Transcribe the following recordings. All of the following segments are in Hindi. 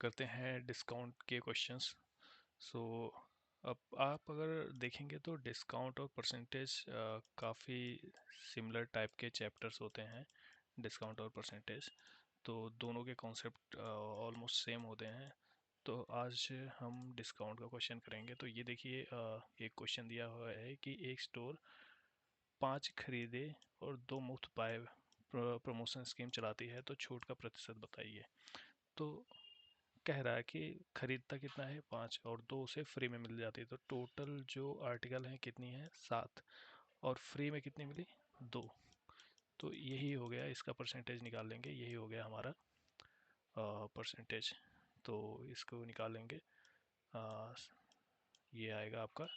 करते हैं डिस्काउंट के क्वेश्चंस। सो अब आप अगर देखेंगे तो डिस्काउंट और परसेंटेज काफ़ी सिमिलर टाइप के चैप्टर्स होते हैं। डिस्काउंट और परसेंटेज तो दोनों के कॉन्सेप्ट ऑलमोस्ट सेम होते हैं। तो आज हम डिस्काउंट का क्वेश्चन करेंगे। तो ये देखिए, एक क्वेश्चन दिया हुआ है कि एक स्टोर 5 खरीदे और 2 मुफ्त पाए प्रमोशन स्कीम चलाती है, तो छूट का प्रतिशत बताइए। तो कह रहा है कि खरीदता कितना है 5 और 2 उसे फ्री में मिल जाती है, तो टोटल जो आर्टिकल है कितनी है 7 और फ्री में कितनी मिली 2। तो यही हो गया, इसका परसेंटेज निकाल लेंगे, यही हो गया हमारा परसेंटेज। तो इसको निकालेंगे, आ, ये आएगा आपका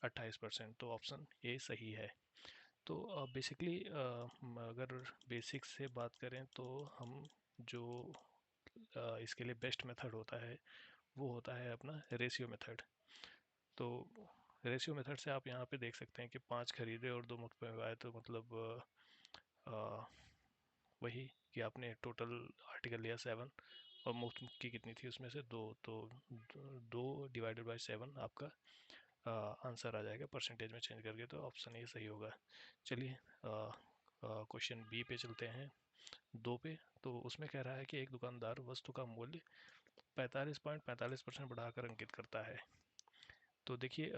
28%। तो ऑप्शन ए सही है। तो बेसिकली अगर बेसिक से बात करें तो हम जो इसके लिए बेस्ट मेथड होता है वो होता है अपना रेशियो मेथड। तो रेशियो मेथड से आप यहाँ पे देख सकते हैं कि 5 खरीदे और 2 मुफ्त में आए, तो मतलब अ, वही कि आपने टोटल आर्टिकल लिया 7 और मुफ्त की कितनी थी उसमें से 2, तो 2 डिवाइडेड बाय 7 आपका आंसर आ जाएगा परसेंटेज में चेंज करके। तो ऑप्शन ये सही होगा। चलिए क्वेश्चन बी पे चलते हैं, 2 पे। तो उसमें कह रहा है कि एक दुकानदार वस्तु का मूल्य 45.45% बढ़ाकर अंकित करता है। तो देखिए,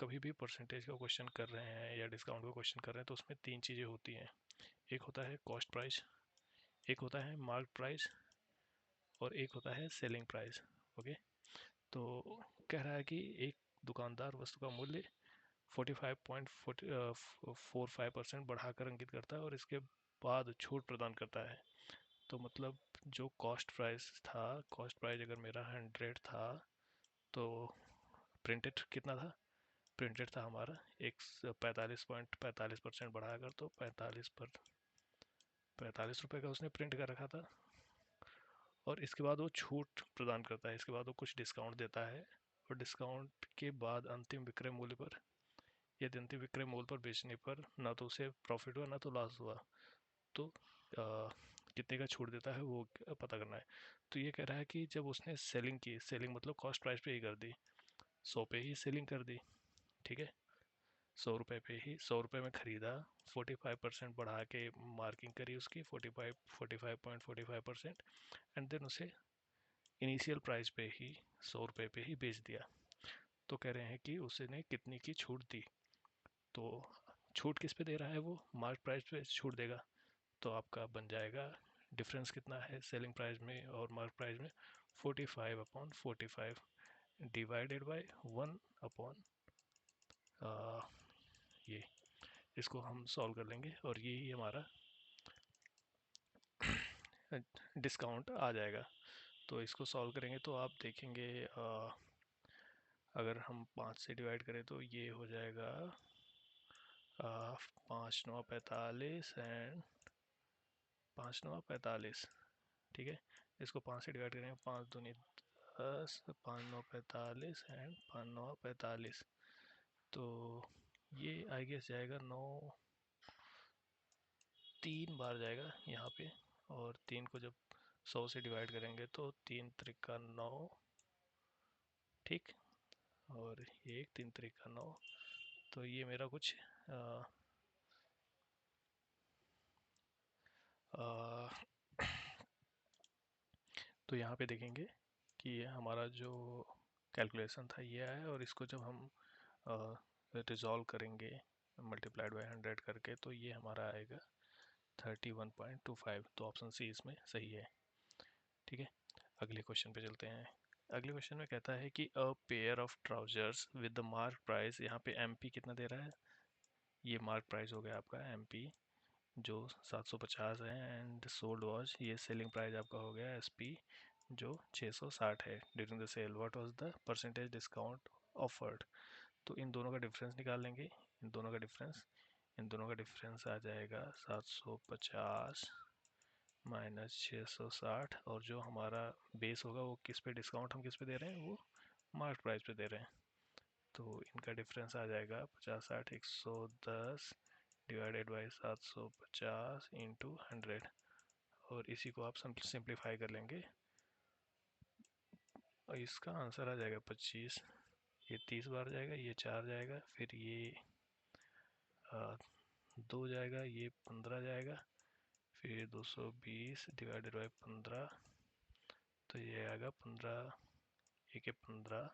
कभी भी परसेंटेज का क्वेश्चन कर रहे हैं या डिस्काउंट का क्वेश्चन कर रहे हैं तो उसमें 3 चीज़ें होती हैं। एक होता है कॉस्ट प्राइस, एक होता है मार्क प्राइस और एक होता है सेलिंग प्राइस। ओके। तो कह रहा है कि एक दुकानदार वस्तु का मूल्य 45.45% बढ़ाकर अंकित करता है और इसके बाद छूट प्रदान करता है। तो मतलब जो कॉस्ट प्राइस था, कॉस्ट प्राइस अगर मेरा 100 था, तो प्रिंटेड कितना था, प्रिंटेड था हमारा एक 45.45% बढ़ाकर, तो 45 रुपये का उसने प्रिंट कर रखा था। और इसके बाद वो छूट प्रदान करता है, इसके बाद वो कुछ डिस्काउंट देता है और डिस्काउंट के बाद अंतिम विक्रय मूल्य पर, यदि अंतिम विक्रय मूल्य पर बेचने पर ना तो उसे प्रॉफिट हुआ ना तो लॉस हुआ, तो कितने का छूट देता है वो पता करना है। तो ये कह रहा है कि जब उसने सेलिंग की, सेलिंग मतलब कॉस्ट प्राइस पे ही कर दी, 100 पे ही सेलिंग कर दी, ठीक है, 100 रुपये पे ही, 100 रुपये में ख़रीदा, 45% बढ़ा के मार्किंग करी उसकी 45.45% एंड देन उसे इनिशियल प्राइस पे ही 100 रुपये पे ही बेच दिया। तो कह रहे हैं कि उसने कितनी की छूट दी। तो छूट किस पे दे रहा है, वो मार्क प्राइस पे छूट देगा। तो आपका बन जाएगा डिफरेंस कितना है सेलिंग प्राइस में और मार्क प्राइस में, 45/45 डिवाइडेड बाय 1 ये, इसको हम सॉल्व कर लेंगे और यही हमारा डिस्काउंट आ जाएगा। तो इसको सॉल्व करेंगे तो आप देखेंगे, अगर हम 5 से डिवाइड करें तो ये हो जाएगा 5×9 = 45 एंड 5×9 = 45, ठीक है। इसको 5 से डिवाइड करेंगे, 5×2 = 10, 5×9 = 45 एंड 5×9 = 45। तो ये आई गेस जाएगा 9, 3 बार जाएगा यहाँ पे। और 3 को जब 100 से डिवाइड करेंगे तो 3×3 = 9, ठीक। और 1 3×3 = 9। तो ये मेरा कुछ आ, आ, तो यहाँ पे देखेंगे कि ये हमारा जो कैलकुलेशन था ये आया, और इसको जब हम रिजॉल्व करेंगे मल्टीप्लाइड बाय 100 करके, तो ये हमारा आएगा 31.25। तो ऑप्शन सी इसमें सही है, ठीक है। अगले क्वेश्चन पे चलते हैं। अगले क्वेश्चन में कहता है कि a pair of trousers with the mark price, यहाँ पे एमपी कितना दे रहा है, ये मार्क प्राइस हो गया आपका एमपी जो 750 है, एंड सोल्ड वॉज, ये सेलिंग प्राइस आपका हो गया एसपी जो 660 है during the sale, what was the percentage discount offered. तो इन दोनों का डिफरेंस निकाल लेंगे, इन दोनों का डिफरेंस आ जाएगा 750 माइनस 660, और जो हमारा बेस होगा वो किस पे डिस्काउंट हम किस पे दे रहे हैं, वो मार्क प्राइस पे दे रहे हैं। तो इनका डिफरेंस आ जाएगा 50 60 110 डिवाइडेड बाई 750 × 100। और इसी को आप सिंप्लीफाई कर लेंगे, और इसका आंसर आ जाएगा 25। ये 30 बार जाएगा, ये 4 जाएगा, फिर ये 2 जाएगा, ये 15 जाएगा, फिर 220 डिवाइडेड बाई 15, तो ये आएगा 15 एक 15।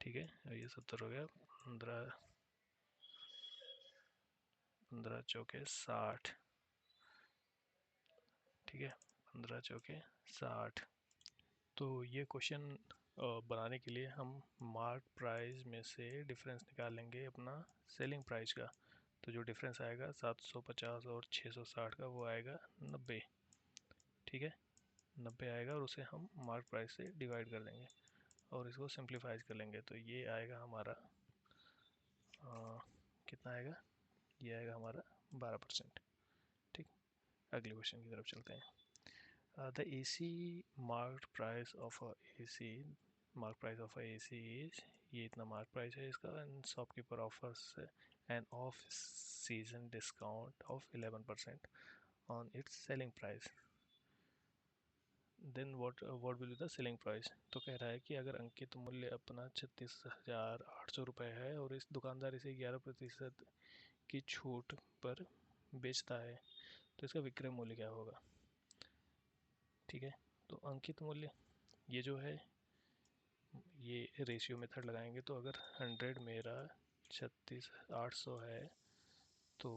ठीक है, और ये 70 हो गया। 15 15 चौके 60। ठीक है, 15 चौके 60। तो ये क्वेश्चन बनाने के लिए हम मार्क प्राइस में से डिफरेंस निकालेंगे अपना सेलिंग प्राइस का। तो जो डिफरेंस आएगा 750 और 660 का, वो आएगा 90। ठीक है, 90 आएगा और उसे हम मार्क प्राइस से डिवाइड कर देंगे और इसको सिंप्लीफाइज कर लेंगे। तो ये आएगा हमारा कितना आएगा, ये आएगा हमारा 12%। ठीक, अगले क्वेश्चन की तरफ चलते हैं। The AC marked price of a AC mark price of a AC is, ये इतना मार्क प्राइस है इसका, and shopkeeper offers an off season discount of 11% on its selling price, then what will be the selling price. तो कह रहा है कि अगर अंकित मूल्य अपना 36,800 रुपये है और इस दुकानदार इसे 11% की छूट पर बेचता है, तो इसका विक्रय मूल्य क्या होगा। ठीक है, तो अंकित मूल्य ये जो है, ये रेशियो मेथड लगाएंगे। तो अगर 100 मेरा 36,800 है, तो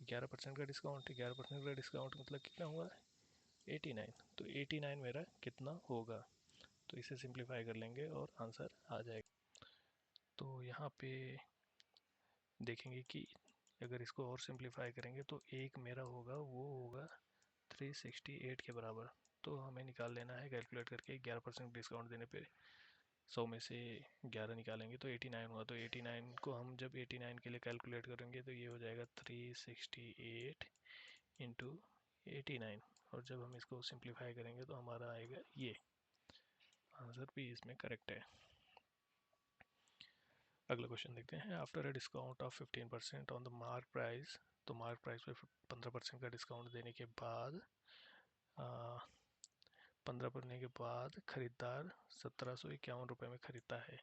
11% का डिस्काउंट, 11% का डिस्काउंट मतलब कितना हुआ, 89। तो 89 मेरा कितना होगा, तो इसे सिंप्लीफाई कर लेंगे और आंसर आ जाएगा। तो यहाँ पे देखेंगे कि अगर इसको और सिंप्लीफाई करेंगे तो एक मेरा होगा, वो होगा 368 के बराबर। तो हमें निकाल लेना है कैलकुलेट करके, 11% डिस्काउंट देने पे 100 में से 11 निकालेंगे तो 89 हुआ। तो 89 को हम जब 89 के लिए कैलकुलेट करेंगे तो ये हो जाएगा 368 इंटू 89, और जब हम इसको सिंप्लीफाई करेंगे तो हमारा आएगा ये आंसर भी इसमें करेक्ट है। अगला क्वेश्चन देखते हैं। After a discount of 15% on the mark price, तो मार्क प्राइस पे 15% का डिस्काउंट देने के बाद 15 बनने के बाद खरीदार 1751 रुपये में खरीदता है।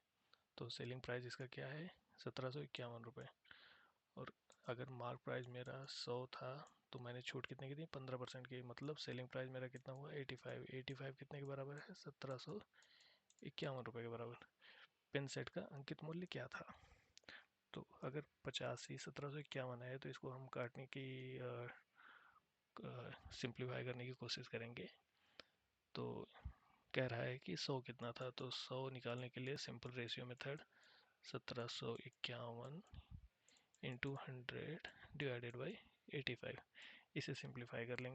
तो सेलिंग प्राइस इसका क्या है, 1751 रुपये। और अगर मार्क प्राइस मेरा 100 था, तो मैंने छूट कितने की दी, 15% की, मतलब सेलिंग प्राइस मेरा कितना हुआ, 85। 85 कितने के बराबर है, 1751 रुपये के बराबर। पेन सेट का अंकित मूल्य क्या था। तो अगर 85 1751 है, तो इसको हम काटने की सिंप्लीफाई करने की कोशिश करेंगे। तो कह रहा है कि 100 कितना था, तो 100 निकालने के लिए simple ratio method, 1751 into 100 divided by 85, इसे सिंप्लीफाई कर लेंगे।